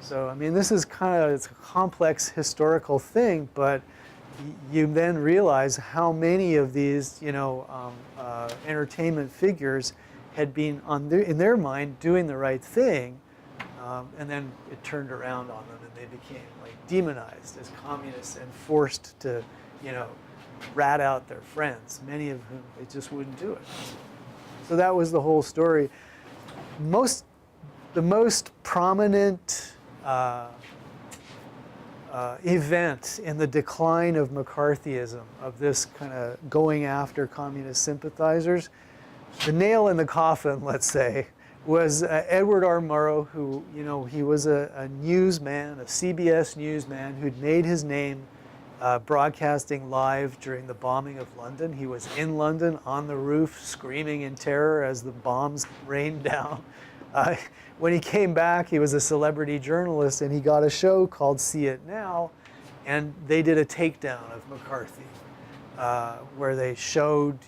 Speaker 1: So, I mean, this is kind of, it's a complex historical thing, but you then realize how many of these, you know, entertainment figures had been in their mind doing the right thing, and then it turned around on them and they became like demonized as communists and forced to, you know, rat out their friends, many of whom they just wouldn't do it. So that was the whole story. The most prominent event in the decline of McCarthyism, of this kind of going after communist sympathizers, the nail in the coffin, let's say, was Edward R. Murrow, who, he was a newsman, a CBS newsman who'd made his name broadcasting live during the bombing of London. He was in London on the roof screaming in terror as the bombs rained down. When he came back, he was a celebrity journalist, and he got a show called See It Now, and they did a takedown of McCarthy, where they showed,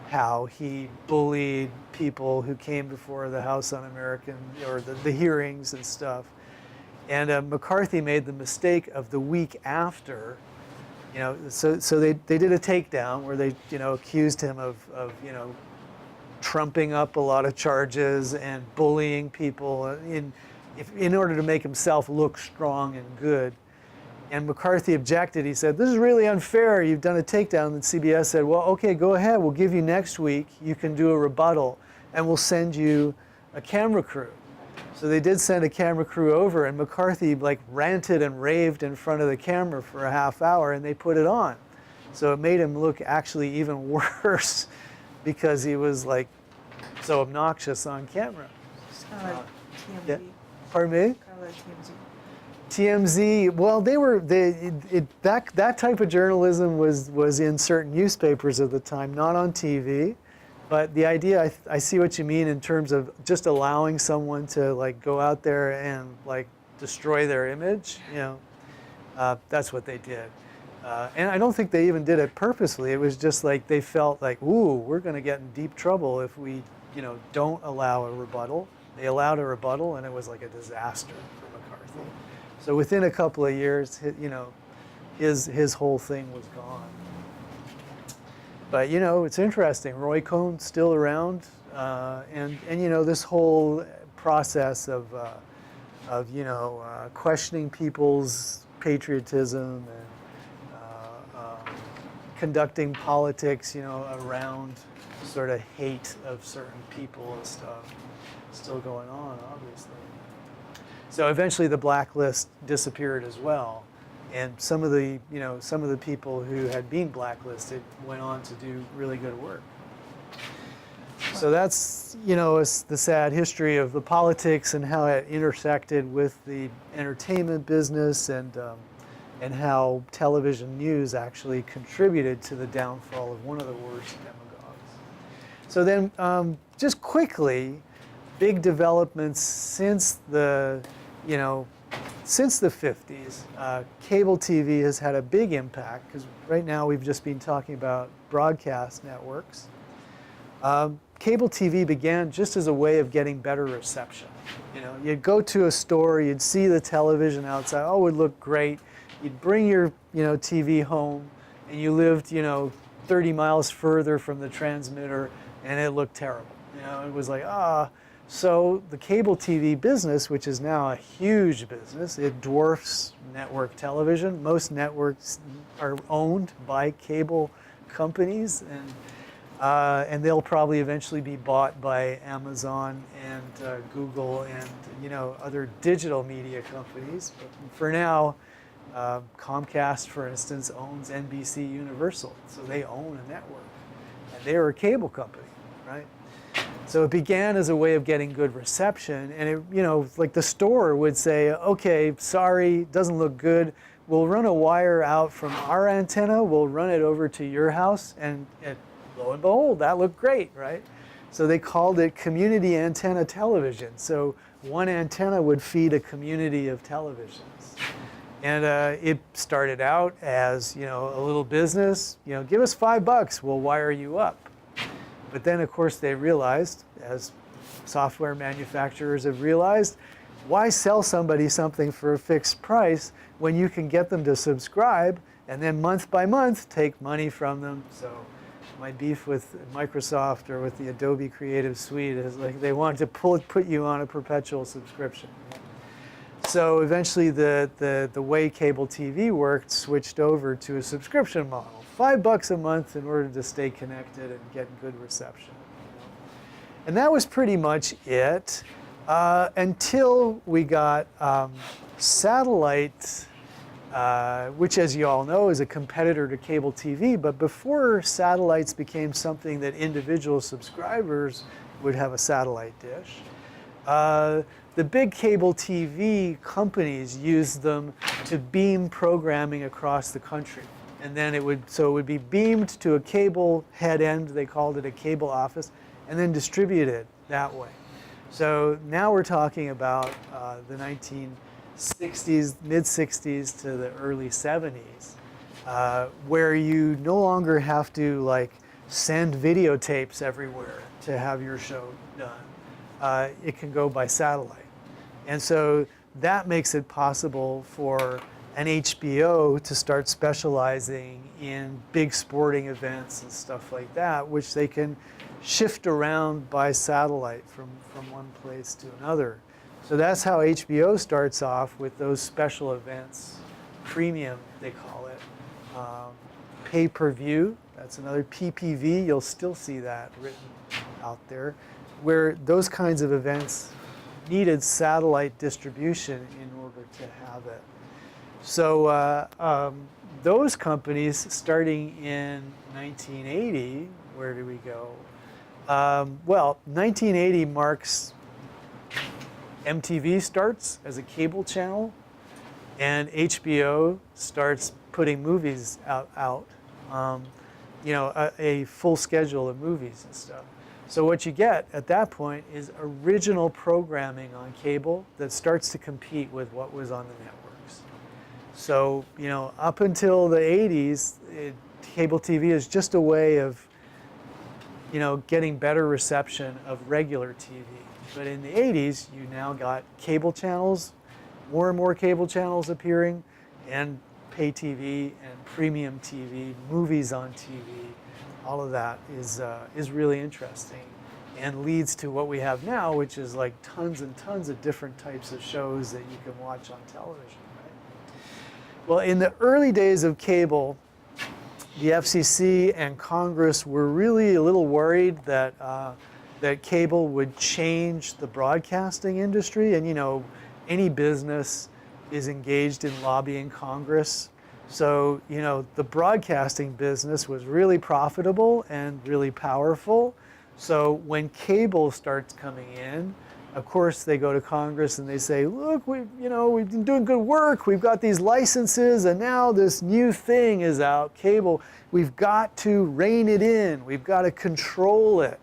Speaker 1: how he bullied people who came before the House Un-American, or the hearings and stuff. And McCarthy made the mistake of the week after, so they did a takedown where they, accused him of trumping up a lot of charges and bullying people in order to make himself look strong and good. And McCarthy objected. He said, "This is really unfair. You've done a takedown." And CBS said, "Well, okay, go ahead. We'll give you next week. You can do a rebuttal, and we'll send you a camera crew." So they did send a camera crew over, and McCarthy ranted and raved in front of the camera for a half hour, and they put it on. So it made him look actually even worse because he was so obnoxious on camera.
Speaker 5: It's kind of like TMZ.
Speaker 1: Yeah. Pardon me?
Speaker 5: Kind of like TMZ.
Speaker 1: TMZ, well, that type of journalism was in certain newspapers at the time, not on TV. But the idea, I see what you mean in terms of just allowing someone to go out there and destroy their image. That's what they did. And I don't think they even did it purposely. It was just they felt ooh, we're going to get in deep trouble if we, don't allow a rebuttal. They allowed a rebuttal, and it was a disaster for McCarthy. So within a couple of years, his whole thing was gone. But it's interesting. Roy Cohn's still around, and this whole process of questioning people's patriotism and conducting politics, around sort of hate of certain people and stuff, still going on, obviously. So eventually the blacklist disappeared as well. And some of the people who had been blacklisted went on to do really good work. So that's, the sad history of the politics and how it intersected with the entertainment business and how television news actually contributed to the downfall of one of the worst demagogues. So then, just quickly, big developments since the 50s, cable TV has had a big impact, because right now we've just been talking about broadcast networks. Cable TV began just as a way of getting better reception. You'd go to a store, you'd see the television outside, it would look great. You'd bring your, TV home, and you lived, 30 miles further from the transmitter, and it looked terrible. It was So the cable TV business, which is now a huge business, it dwarfs network television. Most networks are owned by cable companies, and they'll probably eventually be bought by Amazon and Google and other digital media companies. But for now, Comcast, for instance, owns NBC Universal, so they own a network, and they are a cable company, right? So it began as a way of getting good reception, and it, the store would say, okay, sorry, doesn't look good. We'll run a wire out from our antenna, we'll run it over to your house, and lo and behold, that looked great, right? So they called it community antenna television. So one antenna would feed a community of televisions. And it started out as, a little business, give us $5, we'll wire you up. But then, of course, they realized, as software manufacturers have realized, why sell somebody something for a fixed price when you can get them to subscribe and then month by month take money from them? So my beef with Microsoft or with the Adobe Creative Suite is they want to put you on a perpetual subscription. So eventually the way cable TV worked switched over to a subscription model. $5 a month in order to stay connected and get good reception. And that was pretty much it until we got satellite, which as you all know is a competitor to cable TV. But before satellites became something that individual subscribers would have a satellite dish, the big cable TV companies used them to beam programming across the country. And then it would be beamed to a cable head end, they called it a cable office, and then distributed that way. So now we're talking about the 1960s, mid-60s to the early 70s, where you no longer have to like send videotapes everywhere to have your show done. It can go by satellite. And so that makes it possible for an HBO to start specializing in big sporting events and stuff like that, which they can shift around by satellite from one place to another. So that's how HBO starts off with those special events, premium they call it, pay-per-view, that's another PPV, you'll still see that written out there, where those kinds of events needed satellite distribution in order to have it. So those companies, starting in 1980, where do we go? Well, 1980 marks MTV starts as a cable channel, and HBO starts putting movies out. You know, a full schedule of movies and stuff. So what you get at that point is original programming on cable that starts to compete with what was on the networks. So, you know, up until the 80s, cable TV is just a way of, you know, getting better reception of regular TV. But in the 80s, you now got cable channels, more and more cable channels appearing, and pay TV and premium TV, movies on TV. All of that is really interesting and leads to what we have now, which is like tons and tons of different types of shows that you can watch on television. Right? Well, in the early days of cable, the FCC and Congress were really a little worried that that cable would change the broadcasting industry, and you know, any business is engaged in lobbying Congress. So, you know, the broadcasting business was really profitable and really powerful. So when cable starts coming in, of course they go to Congress and they say, look, we've been doing good work. We've got these licenses and now this new thing is out, cable. We've got to rein it in. We've got to control it.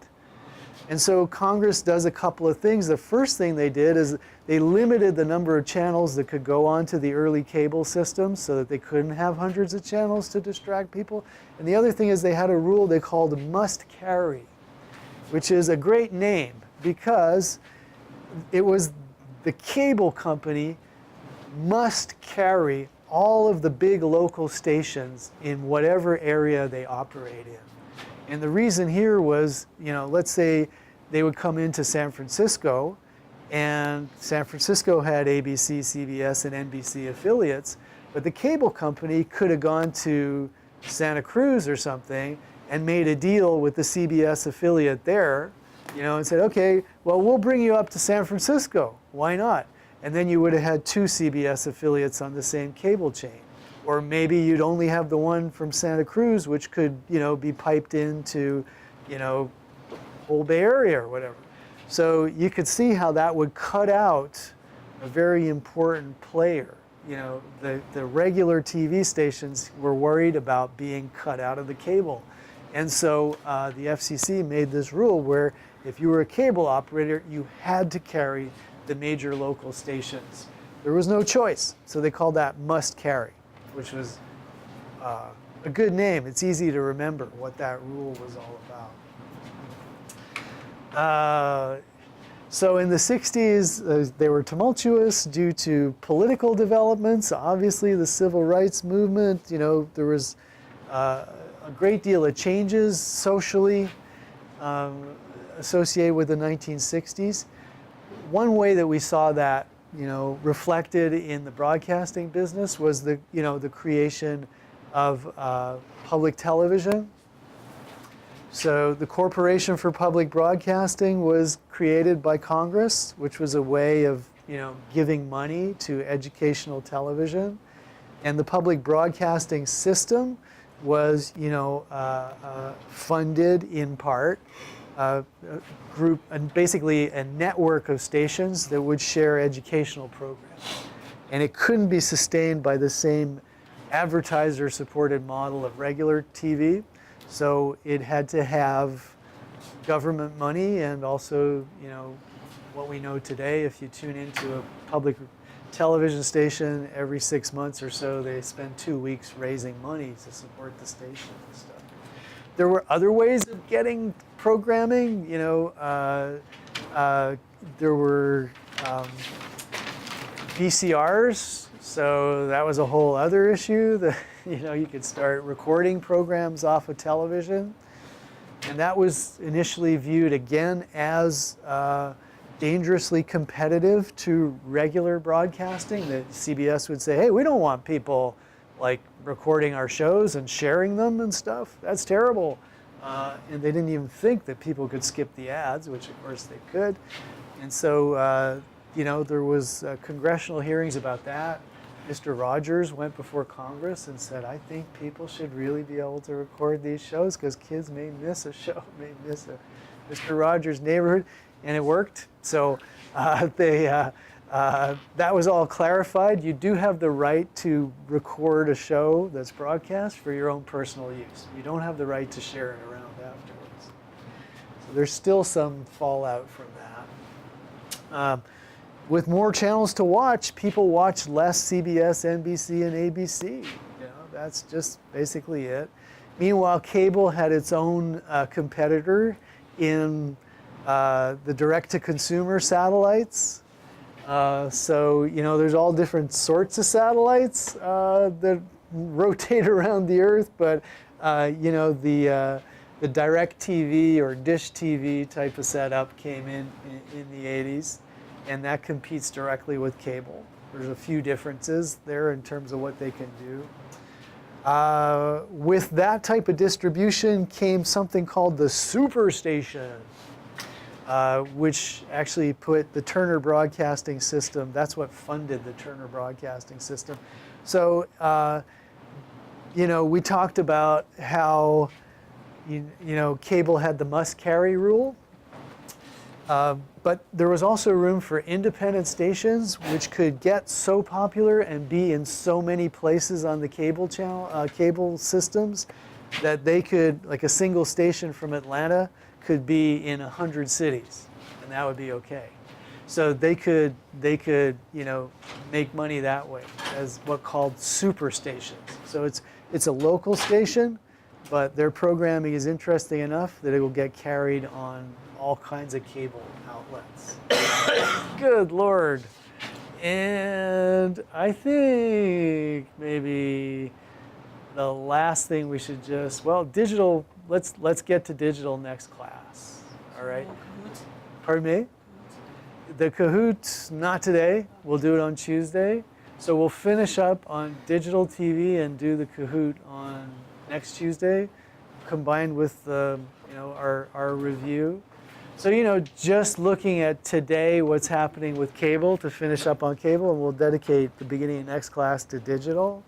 Speaker 1: And so Congress does a couple of things. The first thing they did is they limited the number of channels that could go onto the early cable system so that they couldn't have hundreds of channels to distract people. And the other thing is they had a rule they called must carry, which is a great name because it was the cable company must carry all of the big local stations in whatever area they operate in. And the reason here was, you know, let's say they would come into San Francisco, and San Francisco had ABC, CBS, and NBC affiliates, but the cable company could have gone to Santa Cruz or something and made a deal with the CBS affiliate there, you know, and said, okay, well, we'll bring you up to San Francisco. Why not? And then you would have had two CBS affiliates on the same cable chain. Or maybe you'd only have the one from Santa Cruz, which could, you know, be piped into, you know, whole Bay Area or whatever. So you could see how that would cut out a very important player. You know, the regular TV stations were worried about being cut out of the cable. And so the FCC made this rule where if you were a cable operator, you had to carry the major local stations. There was no choice. So they called that must carry, which was a good name. It's easy to remember what that rule was all about. So in the 60s, they were tumultuous due to political developments. Obviously, the civil rights movement, you know, there was a great deal of changes socially associated with the 1960s. One way that we saw that reflected in the broadcasting business was the creation of public television. So the Corporation for Public Broadcasting was created by Congress, which was a way of giving money to educational television. And the public broadcasting system was funded in part group and basically a network of stations that would share educational programs. And it couldn't be sustained by the same advertiser-supported model of regular TV. So it had to have government money and also, what we know today, if you tune into a public television station every 6 months or so, they spend 2 weeks raising money to support the station and stuff. There were other ways of getting programming, there were VCRs, so that was a whole other issue. That you could start recording programs off of television, and that was initially viewed again as dangerously competitive to regular broadcasting. That CBS would say, hey, we don't want people like recording our shows and sharing them and stuff. That's terrible. And they didn't even think that people could skip the ads, which of course they could. And so, there was congressional hearings about that. Mr. Rogers went before Congress and said, I think people should really be able to record these shows because kids may miss a show, may miss a Mr. Rogers' Neighborhood, and it worked. So that was all clarified. You do have the right to record a show that's broadcast for your own personal use. You don't have the right to share it around afterwards. So there's still some fallout from that. With more channels to watch, people watch less CBS, NBC, and ABC. That's just basically it. Meanwhile, cable had its own competitor in the direct-to-consumer satellites. So, there's all different sorts of satellites that rotate around the Earth, but, the direct TV or dish TV type of setup came in the 80s, and that competes directly with cable. There's a few differences there in terms of what they can do. With that type of distribution came something called the Superstation, which actually put the Turner Broadcasting System, that's what funded the Turner Broadcasting System. So, we talked about how, cable had the must-carry rule. But there was also room for independent stations which could get so popular and be in so many places on the cable systems that they could, like a single station from Atlanta could be in 100 cities, and that would be okay. So they could make money that way as what called superstations. So it's a local station, but their programming is interesting enough that it will get carried on all kinds of cable outlets. Good Lord. And I think maybe the last thing we should digital, let's get to digital next class. All right. Pardon me? The Kahoot, not today. We'll do it on Tuesday. So we'll finish up on digital TV and do the Kahoot on next Tuesday, combined with our review. So, just looking at today, what's happening with cable to finish up on cable, and we'll dedicate the beginning of next class to digital.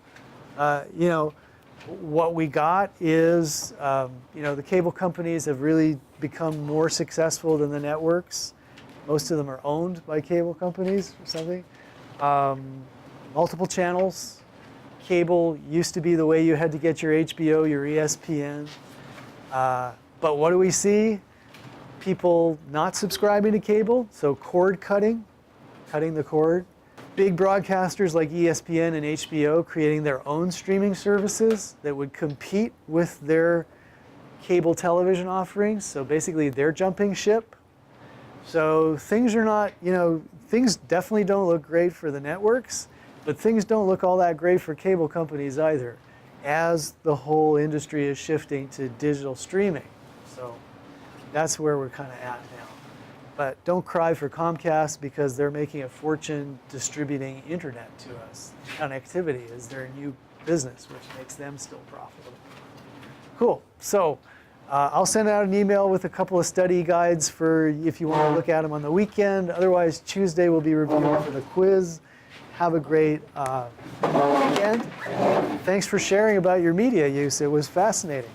Speaker 1: What we got is, the cable companies have really become more successful than the networks. Most of them are owned by cable companies or something. Multiple channels. Cable used to be the way you had to get your HBO, your ESPN. But what do we see? People not subscribing to cable, so cord cutting the cord. Big broadcasters like ESPN and HBO creating their own streaming services that would compete with their cable television offerings. So basically they're jumping ship. So things are not, things definitely don't look great for the networks, but things don't look all that great for cable companies either, as the whole industry is shifting to digital streaming. So that's where we're kind of at But don't cry for Comcast because they're making a fortune distributing internet to us. Connectivity is their new business, which makes them still profitable. Cool. So I'll send out an email with a couple of study guides for if you want to look at them on the weekend. Otherwise, Tuesday we'll be reviewing for the quiz. Have a great weekend. Thanks for sharing about your media use. It was fascinating.